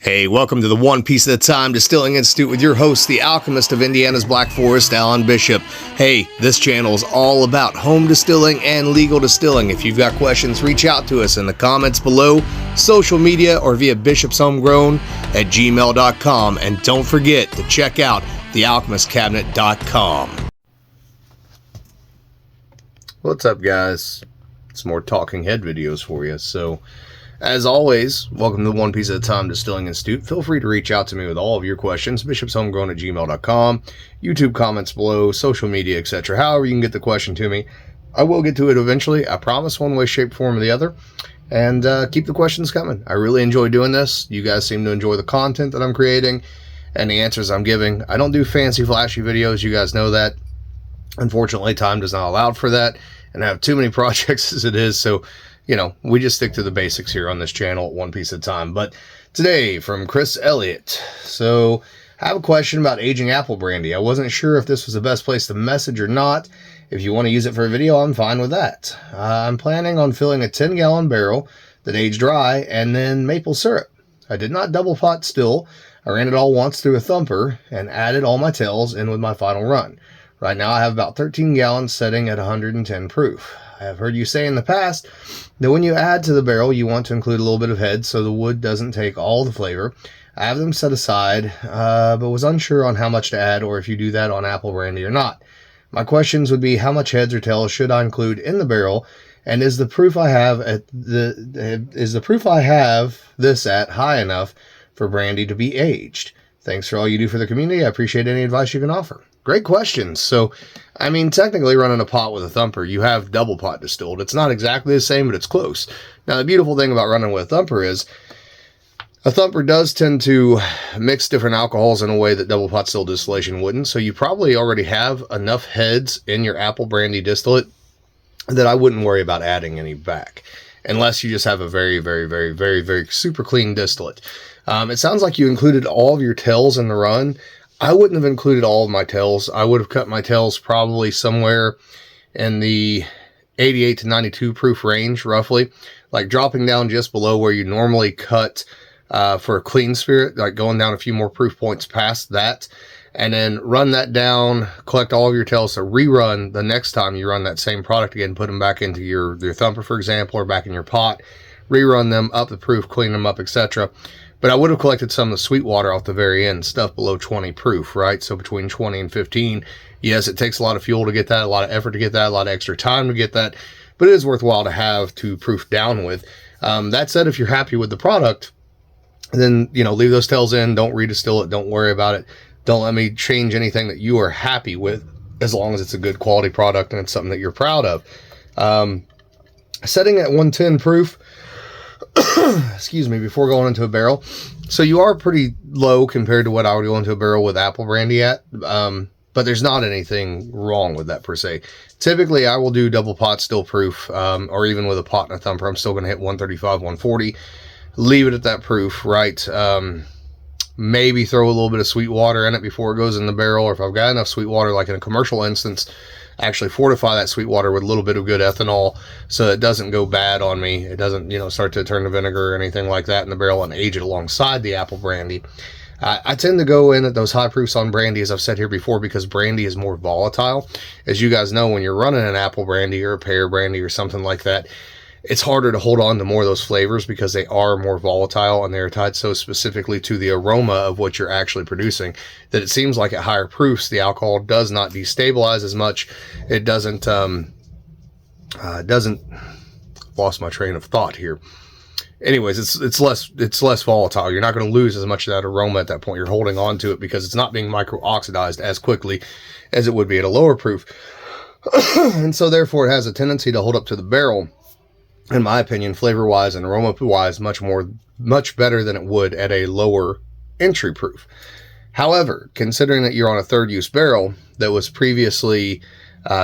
Hey, welcome to the One Piece at a Time Distilling Institute with your host, the alchemist of Indiana's Black Forest, Alan Bishop. Hey, this channel is all about home distilling and legal distilling. If you've got questions, reach out to us in the comments below, social media, or via bishopshomegrown@gmail.com. And don't forget to check out thealchemistcabinet.com. What's up, guys? It's more talking head videos for you. So, as always, welcome to the One Piece at a Time Distilling Institute. Feel free to reach out to me with all of your questions, bishopshomegrown@gmail.com, YouTube comments below, social media, etc. However you can get the question to me, I will get to it eventually. I promise, one way, shape, form, or the other. And keep the questions coming. I really enjoy doing this. You guys seem to enjoy the content that I'm creating and the answers I'm giving. I don't do fancy, flashy videos. You guys know that. Unfortunately, time does not allow for that, and I have too many projects as it is, so you know, we just stick to the basics here on this channel, one piece at a time. But today, from Chris Elliott. So, I have a question about aging apple brandy. I wasn't sure if this was the best place to message or not. If you want to use it for a video, I'm fine with that. I'm planning on filling a 10-gallon barrel that aged dry and then maple syrup. I did not double pot still. I ran it all once through a thumper and added all my tails in with my final run. Right now, I have about 13 gallons setting at 110 proof. I have heard you say in the past that when you add to the barrel, you want to include a little bit of head so the wood doesn't take all the flavor. I have them set aside, but was unsure on how much to add or if you do that on apple brandy or not. My questions would be, how much heads or tails should I include in the barrel, and is the proof I have this at high enough for brandy to be aged? Thanks for all you do for the community. I appreciate any advice you can offer. Great questions. So, I mean, technically running a pot with a thumper, you have double pot distilled. It's not exactly the same, but it's close. Now, the beautiful thing about running with a thumper is a thumper does tend to mix different alcohols in a way that double pot still distillation wouldn't. So you probably already have enough heads in your apple brandy distillate that I wouldn't worry about adding any back, unless you just have a very, very, very, very, very super clean distillate. It sounds like you included all of your tails in the run. I wouldn't have included all of my tails. I would have cut my tails probably somewhere in the 88 to 92 proof range, roughly. Like dropping down just below where you normally cut for a clean spirit, like going down a few more proof points past that. And then run that down, collect all of your tails to rerun the next time you run that same product again, put them back into your thumper, for example, or back in your pot. Rerun them, up the proof, clean them up, etc. But I would have collected some of the sweet water off the very end, stuff below 20 proof, right? So between 20 and 15. Yes, it takes a lot of fuel to get that, a lot of effort to get that, a lot of extra time to get that, but it is worthwhile to have to proof down with. That said, if you're happy with the product, then, you know, leave those tails in, don't redistill it, don't worry about it. Don't let me change anything that you are happy with, as long as it's a good quality product and it's something that you're proud of. Setting at 110 proof, excuse me, before going into a barrel. So you are pretty low compared to what I would go into a barrel with apple brandy at, but there's not anything wrong with that per se. Typically, I will do double pot still proof, or even with a pot and a thumper, I'm still going to hit 135, 140. Leave it at that proof, right? Maybe throw a little bit of sweet water in it before it goes in the barrel, or if I've got enough sweet water, like in a commercial instance, actually fortify that sweet water with a little bit of good ethanol so it doesn't go bad on me. It doesn't, you know, start to turn to vinegar or anything like that in the barrel, and age it alongside the apple brandy. I tend to go in at those high proofs on brandy, as I've said here before, because brandy is more volatile. As you guys know, when you're running an apple brandy or a pear brandy or something like that, it's harder to hold on to more of those flavors because they are more volatile and they're tied so specifically to the aroma of what you're actually producing that it seems like at higher proofs, the alcohol does not destabilize as much. It doesn't, lost my train of thought here. Anyways, it's less volatile. You're not going to lose as much of that aroma at that point. You're holding on to it because it's not being micro-oxidized as quickly as it would be at a lower proof. And so therefore it has a tendency to hold up to the barrel, in my opinion, flavor-wise and aroma-wise, much better than it would at a lower entry proof. However, considering that you're on a third-use barrel that was previously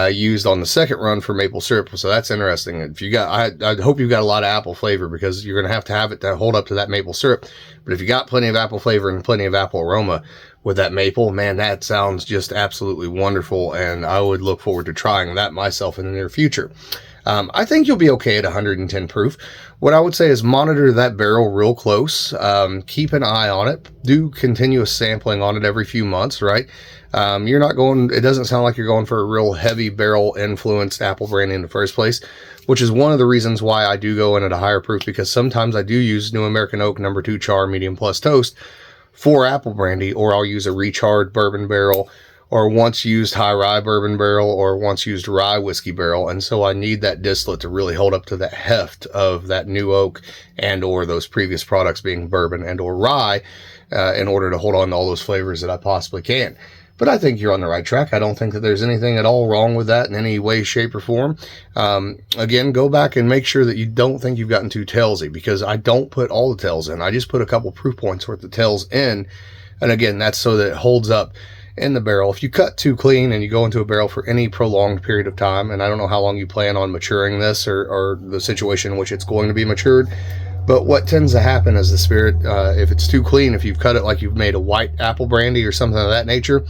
used on the second run for maple syrup, so that's interesting. If you got, I hope you've got a lot of apple flavor, because you're going to have it to hold up to that maple syrup. But if you got plenty of apple flavor and plenty of apple aroma with that maple, man, that sounds just absolutely wonderful, and I would look forward to trying that myself in the near future. I think you'll be okay at 110 proof. What I would say is monitor that barrel real close. Keep an eye on it. Do continuous sampling on it every few months, right? You're not going, it doesn't sound like you're going for a real heavy barrel influenced apple brandy in the first place, which is one of the reasons why I do go in at a higher proof, because sometimes I do use New American Oak No. 2 Char Medium Plus Toast for apple brandy, or I'll use a recharred bourbon barrel, or once used high rye bourbon barrel, or once used rye whiskey barrel. And so I need that distillate to really hold up to that heft of that new oak and or those previous products being bourbon and or rye, in order to hold on to all those flavors that I possibly can. But I think you're on the right track. I don't think that there's anything at all wrong with that in any way, shape, or form. Again, go back and make sure that you don't think you've gotten too tailsy, because I don't put all the tails in. I just put a couple proof points worth of tails in. And again, that's so that it holds up in the barrel. If you cut too clean and you go into a barrel for any prolonged period of time, and I don't know how long you plan on maturing this, or the situation in which it's going to be matured, but what tends to happen is the spirit, if it's too clean, if you've cut it like you've made a white apple brandy or something of that nature,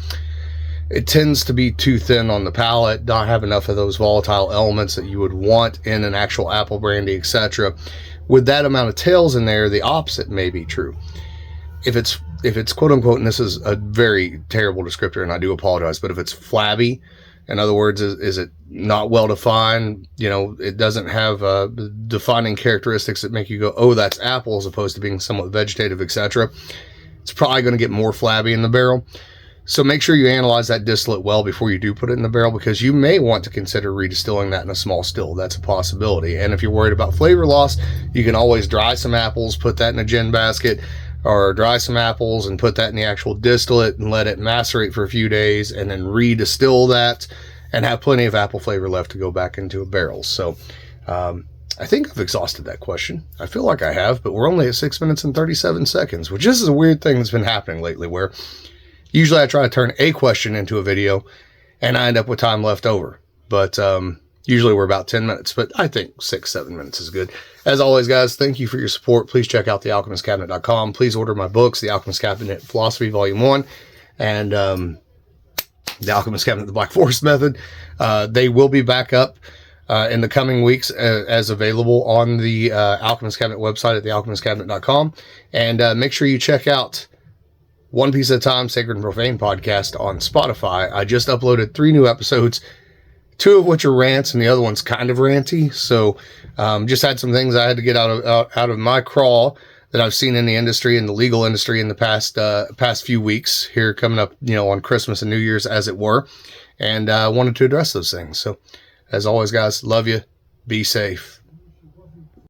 it tends to be too thin on the palate, not have enough of those volatile elements that you would want in an actual apple brandy, etc. With that amount of tails in there, the opposite may be true. If it's quote unquote, and this is a very terrible descriptor and I do apologize, but if it's flabby, in other words, is it not well defined? You know, it doesn't have defining characteristics that make you go, oh, that's apple, as opposed to being somewhat vegetative, etc. It's probably going to get more flabby in the barrel. So make sure you analyze that distillate well before you do put it in the barrel, because you may want to consider redistilling that in a small still. That's a possibility. And if you're worried about flavor loss, you can always dry some apples, put that in a gin basket, or dry some apples and put that in the actual distillate and let it macerate for a few days, and then redistill that and have plenty of apple flavor left to go back into a barrel. So I think I've exhausted that question. I feel like I have, but we're only at 6 minutes and 37 seconds, which is a weird thing that's been happening lately, where usually I try to turn a question into a video and I end up with time left over. But usually we're about 10 minutes, but I think 6-7 minutes is good. As always, guys, thank you for your support. Please check out thealchemistcabinet.com. Please order my books, The Alchemist Cabinet Philosophy Volume 1 and The Alchemist Cabinet, The Black Forest Method. They will be back up in the coming weeks as available on the Alchemist Cabinet website at thealchemistcabinet.com. And make sure you check out One Piece at a Time, Sacred and Profane podcast on Spotify. I just uploaded 3 new episodes, 2 of which are rants and the other one's kind of ranty. So just had some things I had to get out of my crawl that I've seen in the industry, in the legal industry, in the past few weeks here coming up, on Christmas and New Year's, as it were. And I wanted to address those things. So as always, guys, love you. Be safe.